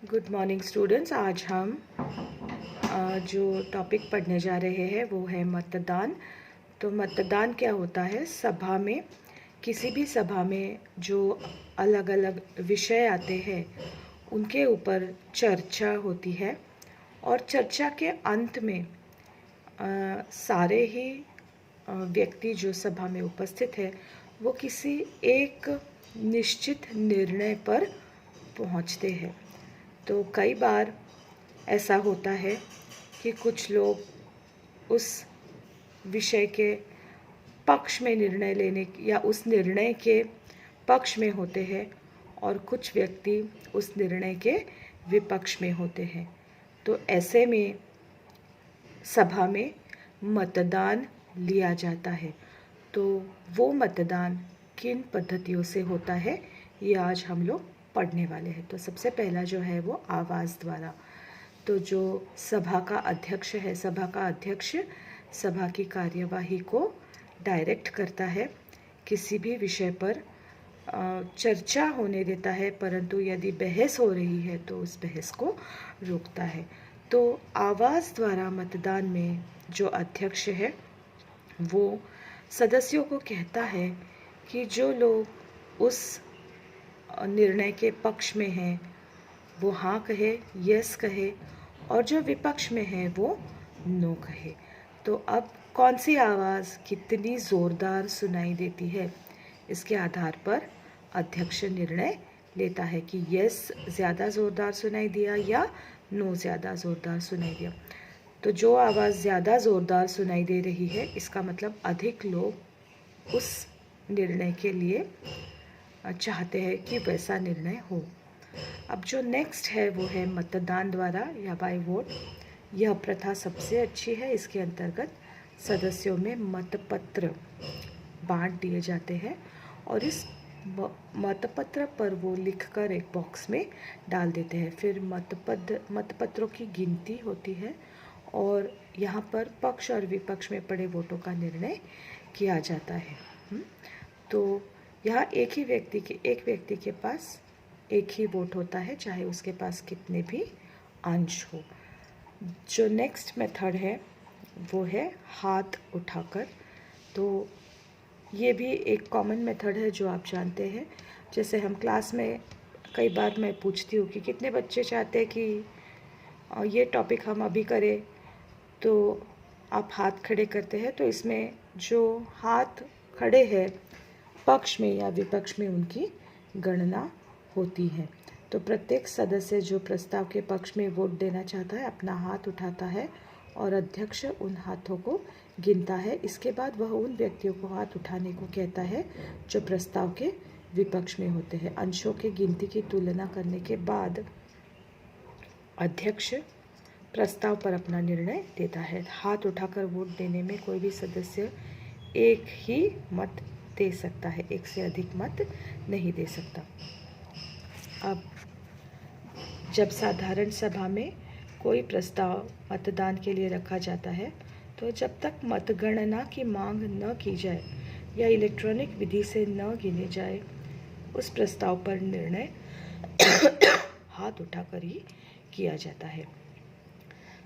Good morning students. आज हम जो टॉपिक पढ़ने जा रहे हैं वो है मतदान। तो मतदान क्या होता है? सभा में, किसी भी सभा में जो अलग अलग विषय आते हैं उनके ऊपर चर्चा होती है और चर्चा के अंत में सारे ही व्यक्ति जो सभा में उपस्थित है वो किसी एक निश्चित निर्णय पर पहुंचते हैं। तो कई बार ऐसा होता है कि कुछ लोग उस विषय के पक्ष में निर्णय लेने या उस निर्णय के पक्ष में होते हैं और कुछ व्यक्ति उस निर्णय के विपक्ष में होते हैं। तो ऐसे में सभा में मतदान लिया जाता है। तो वो मतदान किन पद्धतियों से होता है ये आज हम लोग पढ़ने वाले हैं। तो सबसे पहला जो है वो आवाज़ द्वारा। तो जो सभा का अध्यक्ष है, सभा का अध्यक्ष सभा की कार्यवाही को डायरेक्ट करता है, किसी भी विषय पर चर्चा होने देता है, परंतु यदि बहस हो रही है तो उस बहस को रोकता है। तो आवाज़ द्वारा मतदान में जो अध्यक्ष है वो सदस्यों को कहता है कि जो लोग उस निर्णय के पक्ष में हैं वो हाँ कहे, यस कहे, और जो विपक्ष में है वो नो कहे। तो अब कौन सी आवाज़ कितनी ज़ोरदार सुनाई देती है इसके आधार पर अध्यक्ष निर्णय लेता है कि यस ज़्यादा ज़ोरदार सुनाई दिया या नो ज़्यादा ज़ोरदार सुनाई दिया। तो जो आवाज़ ज़्यादा ज़ोरदार सुनाई दे रही है इसका मतलब अधिक लोग उस निर्णय के लिए चाहते हैं कि वैसा निर्णय हो। अब जो नेक्स्ट है वो है मतदान द्वारा या बाय वोट। यह प्रथा सबसे अच्छी है। इसके अंतर्गत सदस्यों में मतपत्र बांट दिए जाते हैं और इस मतपत्र पर वो लिखकर एक बॉक्स में डाल देते हैं। फिर मतपत्रों की गिनती होती है और यहाँ पर पक्ष और विपक्ष में पड़े वोटों का निर्णय किया जाता है। तो यहाँ एक व्यक्ति के पास एक ही वोट होता है, चाहे उसके पास कितने भी अंश हो। जो नेक्स्ट मेथड है वो है हाथ उठाकर। तो ये भी एक कॉमन मेथड है जो आप जानते हैं। जैसे हम क्लास में कई बार मैं पूछती हूँ कि कितने बच्चे चाहते हैं कि ये टॉपिक हम अभी करें, तो आप हाथ खड़े करते हैं। तो इसमें जो हाथ खड़े हैं पक्ष में या विपक्ष में उनकी गणना होती है। तो प्रत्येक सदस्य जो प्रस्ताव के पक्ष में वोट देना चाहता है अपना हाथ उठाता है और अध्यक्ष उन हाथों को गिनता है। इसके बाद वह उन व्यक्तियों को हाथ उठाने को कहता है जो प्रस्ताव के विपक्ष में होते हैं। अंशों की गिनती की तुलना करने के बाद अध्यक्ष प्रस्ताव पर अपना निर्णय देता है। हाथ उठाकर वोट देने में कोई भी सदस्य एक ही मत दे सकता है, एक से अधिक मत नहीं दे सकता। अब जब साधारण सभा में कोई प्रस्ताव मतदान के लिए रखा जाता है तो जब तक मतगणना की मांग न की जाए या इलेक्ट्रॉनिक विधि से न गिने जाए उस प्रस्ताव पर निर्णय हाथ उठाकर ही किया जाता है।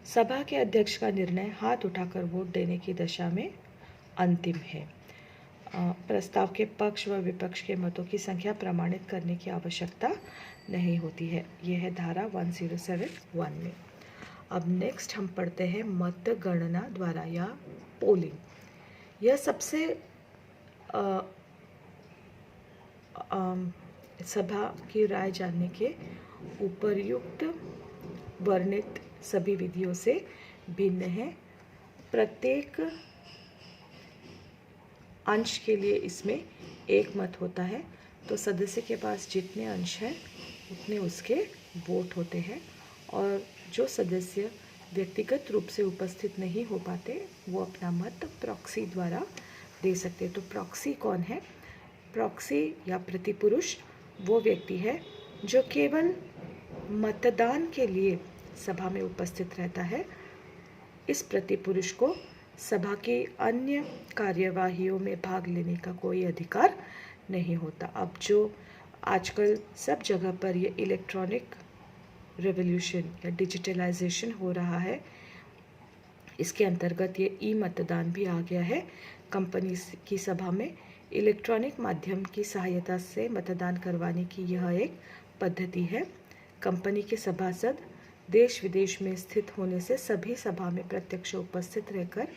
सभा के अध्यक्ष का निर्णय हाथ उठाकर वोट देने की दशा में अंतिम है। प्रस्ताव के पक्ष व विपक्ष के मतों की संख्या प्रमाणित करने की आवश्यकता नहीं होती है। यह है धारा 1071 में। अब नेक्स्ट हम पढ़ते हैं मतगणना द्वारा या पोलिंग। यह सबसे सभा की राय जानने के उपर्युक्त वर्णित सभी विधियों से भिन्न है। प्रत्येक अंश के लिए इसमें एक मत होता है। तो सदस्य के पास जितने अंश हैं उतने उसके वोट होते हैं और जो सदस्य व्यक्तिगत रूप से उपस्थित नहीं हो पाते वो अपना मत प्रॉक्सी द्वारा दे सकते हैं। तो प्रॉक्सी कौन है? प्रॉक्सी या प्रतिपुरुष वो व्यक्ति है जो केवल मतदान के लिए सभा में उपस्थित रहता है। इस प्रतिपुरुष को सभा की अन्य कार्यवाहियों में भाग लेने का कोई अधिकार नहीं होता। अब जो आजकल सब जगह पर ये इलेक्ट्रॉनिक रेवोल्यूशन या डिजिटलाइजेशन हो रहा है, इसके अंतर्गत ये ई मतदान भी आ गया है। कंपनी की सभा में इलेक्ट्रॉनिक माध्यम की सहायता से मतदान करवाने की यह एक पद्धति है। कंपनी के सभासद देश विदेश में स्थित होने से सभी सभा में प्रत्यक्ष उपस्थित रहकर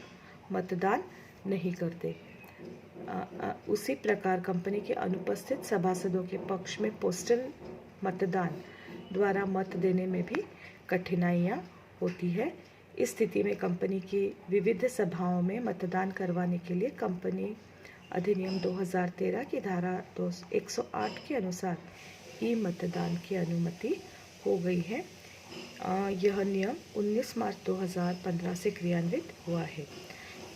मतदान नहीं करते। उसी प्रकार कंपनी के अनुपस्थित सभासदों के पक्ष में पोस्टल मतदान द्वारा मत देने में भी कठिनाइयाँ होती है। इस स्थिति में कंपनी की विविध सभाओं में मतदान करवाने के लिए कंपनी अधिनियम 2013 की धारा 108 के अनुसार ई मतदान की अनुमति हो गई है। यह नियम 19 मार्च 2015 से क्रियान्वित हुआ है।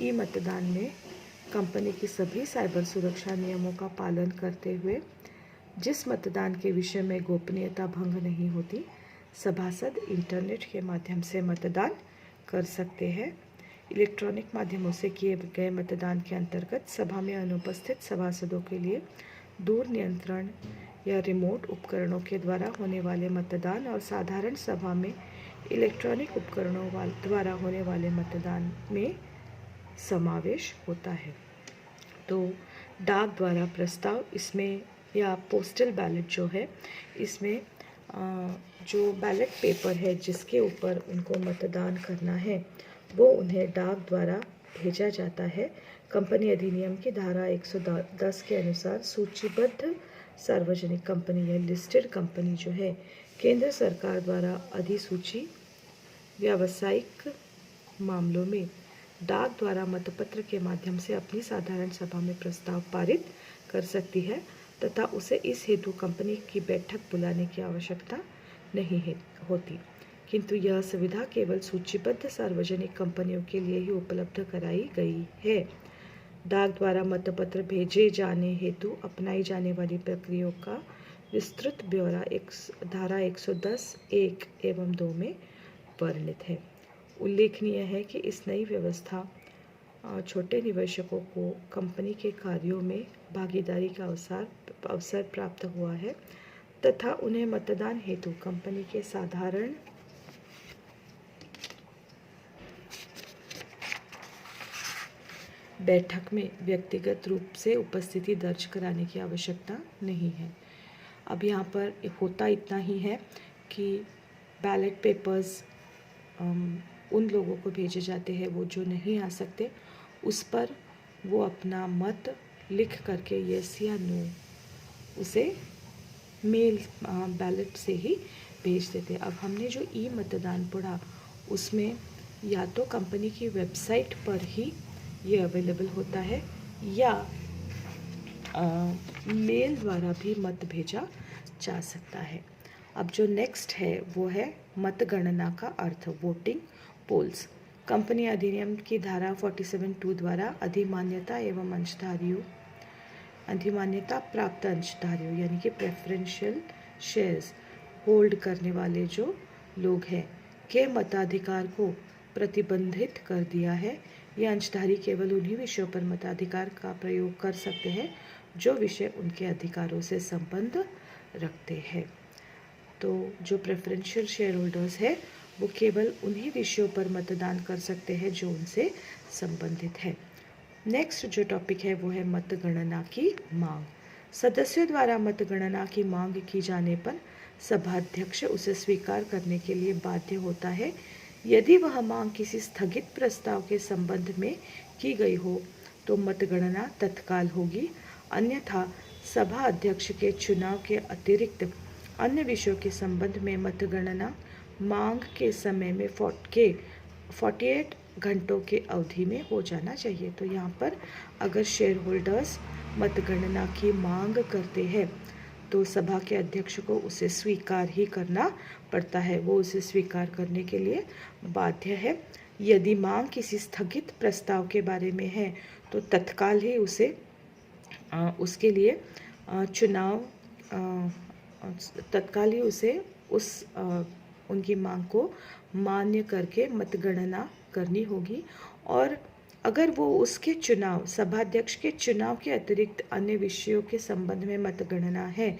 ई मतदान में कंपनी की सभी साइबर सुरक्षा नियमों का पालन करते हुए जिस मतदान के विषय में गोपनीयता भंग नहीं होती, सभासद इंटरनेट के माध्यम से मतदान कर सकते हैं। इलेक्ट्रॉनिक माध्यमों से किए गए मतदान के अंतर्गत सभा में अनुपस्थित सभासदों के लिए दूर नियंत्रण या रिमोट उपकरणों के द्वारा होने वाले मतदान और साधारण सभा में इलेक्ट्रॉनिक उपकरणों द्वारा होने वाले मतदान में समावेश होता है। तो डाक द्वारा प्रस्ताव इसमें या पोस्टल बैलेट जो है, इसमें जो बैलेट पेपर है जिसके ऊपर उनको मतदान करना है वो उन्हें डाक द्वारा भेजा जाता है। कंपनी अधिनियम की धारा 110 के अनुसार सूचीबद्ध सार्वजनिक कंपनी या लिस्टेड कंपनी जो है केंद्र सरकार द्वारा अधिसूची व्यावसायिक मामलों में डाक द्वारा मतपत्र के माध्यम से अपनी साधारण सभा में प्रस्ताव पारित कर सकती है तथा उसे इस हेतु कंपनी की बैठक बुलाने की आवश्यकता नहीं होती, किंतु यह सुविधा केवल सूचीबद्ध सार्वजनिक कंपनियों के लिए ही उपलब्ध कराई गई है। डाक द्वारा मतपत्र भेजे जाने हेतु अपनाई जाने वाली प्रक्रियाओं का विस्तृत ब्यौरा धारा 110(1) एवं 2 में वर्णित है। उल्लेखनीय है कि इस नई व्यवस्था छोटे निवेशकों को कंपनी के कार्यों में भागीदारी का अवसर प्राप्त हुआ है तथा उन्हें मतदान हेतु कंपनी के साधारण बैठक में व्यक्तिगत रूप से उपस्थिति दर्ज कराने की आवश्यकता नहीं है। अब यहाँ पर होता इतना ही है कि बैलेट पेपर्स उन लोगों को भेजे जाते हैं वो जो नहीं आ सकते, उस पर वो अपना मत लिख करके यस या नो उसे मेल बैलेट से ही भेज देते हैं। अब हमने जो ई मतदान पढ़ा उसमें या तो कंपनी की वेबसाइट पर ही ये अवेलेबल होता है या मेल द्वारा भी मत भेजा जा सकता है। अब जो नेक्स्ट है वो है मतगणना का अर्थ, वोटिंग पोल्स। कंपनी अधिनियम की धारा 47(2) द्वारा अधिमान्यता एवं अधिमान्यता प्राप्त अंशधारियों यानी कि प्रेफरेंशियल शेयर्स होल्ड करने वाले जो लोग हैं के मताधिकार को प्रतिबंधित कर दिया है। ये अंशधारी केवल उन्हीं विषयों पर मताधिकार का प्रयोग कर सकते हैं जो विषय उनके अधिकारों से संबंध रखते हैं। तो जो प्रेफरेंशियल शेयर होल्डर्स है वो केवल उन्हीं विषयों पर मतदान कर सकते हैं जो उनसे संबंधित है। नेक्स्ट जो टॉपिक है वो है मतगणना की मांग। सदस्यों द्वारा मतगणना की मांग की जाने पर सभाध्यक्ष उसे स्वीकार करने के लिए बाध्य होता है। यदि वह मांग किसी स्थगित प्रस्ताव के संबंध में की गई हो तो मतगणना तत्काल होगी, अन्यथा सभा अध्यक्ष के चुनाव के अतिरिक्त अन्य विषयों के संबंध में मतगणना मांग के समय में 48 घंटों के अवधि में हो जाना चाहिए। तो यहाँ पर अगर शेयर होल्डर्स मतगणना की मांग करते हैं तो सभा के अध्यक्ष को उसे स्वीकार ही करना पड़ता है, वो उसे स्वीकार करने के लिए बाध्य है। यदि मांग किसी स्थगित प्रस्ताव के बारे में है तो तत्काल ही उसे उसके लिए तत्काल ही उसे उनकी मांग को मान्य करके मतगणना करनी होगी। और अगर वो उसके चुनाव सभाध्यक्ष के चुनाव के अतिरिक्त अन्य विषयों के संबंध में मतगणना है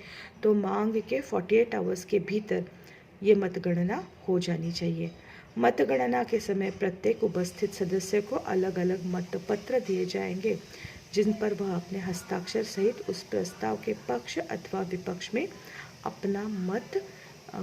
तो मांग के 48 आवर्स के भीतर ये मतगणना हो जानी चाहिए। मतगणना के समय प्रत्येक उपस्थित सदस्य को अलग अलग मतपत्र दिए जाएंगे, जिन पर वह अपने हस्ताक्षर सहित उस प्रस्ताव के पक्ष अथवा विपक्ष में अपना मत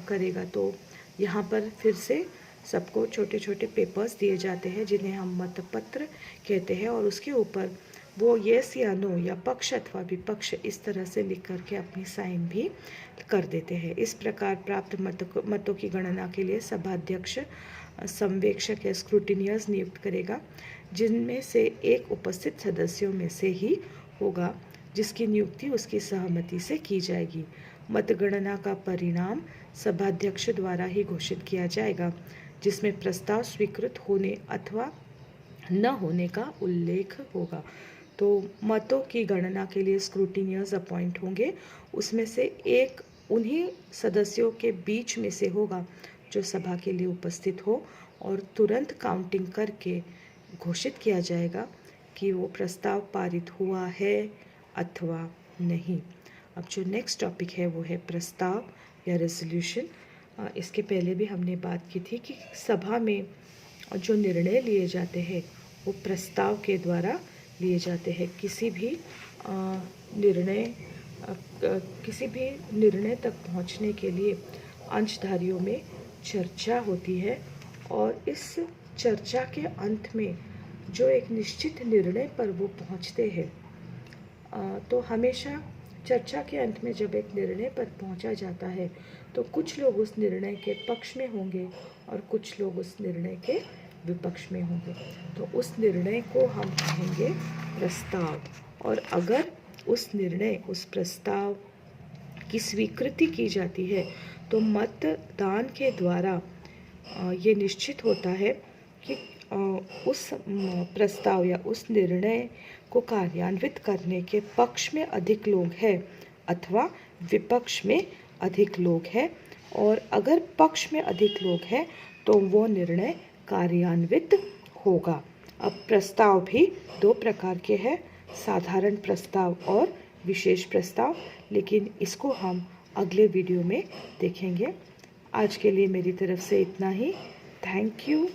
करेगा। तो यहाँ पर फिर से सबको छोटे छोटे पेपर्स दिए जाते हैं, जिन्हें हम मतपत्र कहते हैं, और उसके ऊपर वो येस या नो या पक्ष अथवा विपक्ष इस तरह से लिख करके अपनी साइन भी कर देते हैं। इस प्रकार प्राप्त मतों की गणना के लिए सभाध्यक्ष संवेक्षक या स्क्रूटिनियर्स नियुक्त करेगा, जिनमें से एक उपस्थित सदस्यों में से ही होगा, जिसकी नियुक्ति उसकी सहमति से की जाएगी। मतगणना का परिणाम सभाध्यक्ष द्वारा ही घोषित किया जाएगा, जिसमें प्रस्ताव स्वीकृत होने अथवा न होने का उल्लेख होगा। तो मतों की गणना के लिए स्क्रूटिनियर्स अपॉइंट होंगे, उसमें से एक उन्हीं सदस्यों के बीच में से होगा जो सभा के लिए उपस्थित हो, और तुरंत काउंटिंग करके घोषित किया जाएगा कि वो प्रस्ताव पारित हुआ है अथवा नहीं। अब जो नेक्स्ट टॉपिक है वो है प्रस्ताव या रेजोल्यूशन। इसके पहले भी हमने बात की थी कि सभा में जो निर्णय लिए जाते हैं वो प्रस्ताव के द्वारा लिए जाते हैं। किसी भी निर्णय तक पहुंचने के लिए अंशधारियों में चर्चा होती है, और इस चर्चा के अंत में जो एक निश्चित निर्णय पर वो पहुंचते हैं, तो हमेशा चर्चा के अंत में जब एक निर्णय पर पहुंचा जाता है तो कुछ लोग उस निर्णय के पक्ष में होंगे और कुछ लोग उस निर्णय के विपक्ष में होंगे। तो उस निर्णय को हम कहेंगे प्रस्ताव, और अगर उस प्रस्ताव की स्वीकृति की जाती है तो मतदान के द्वारा ये निश्चित होता है कि उस प्रस्ताव या उस निर्णय को कार्यान्वित करने के पक्ष में अधिक लोग हैं अथवा विपक्ष में अधिक लोग हैं, और अगर पक्ष में अधिक लोग हैं तो वो निर्णय कार्यान्वित होगा। अब प्रस्ताव भी दो प्रकार के हैं, साधारण प्रस्ताव और विशेष प्रस्ताव, लेकिन इसको हम अगले वीडियो में देखेंगे। आज के लिए मेरी तरफ से इतना ही। Thank you.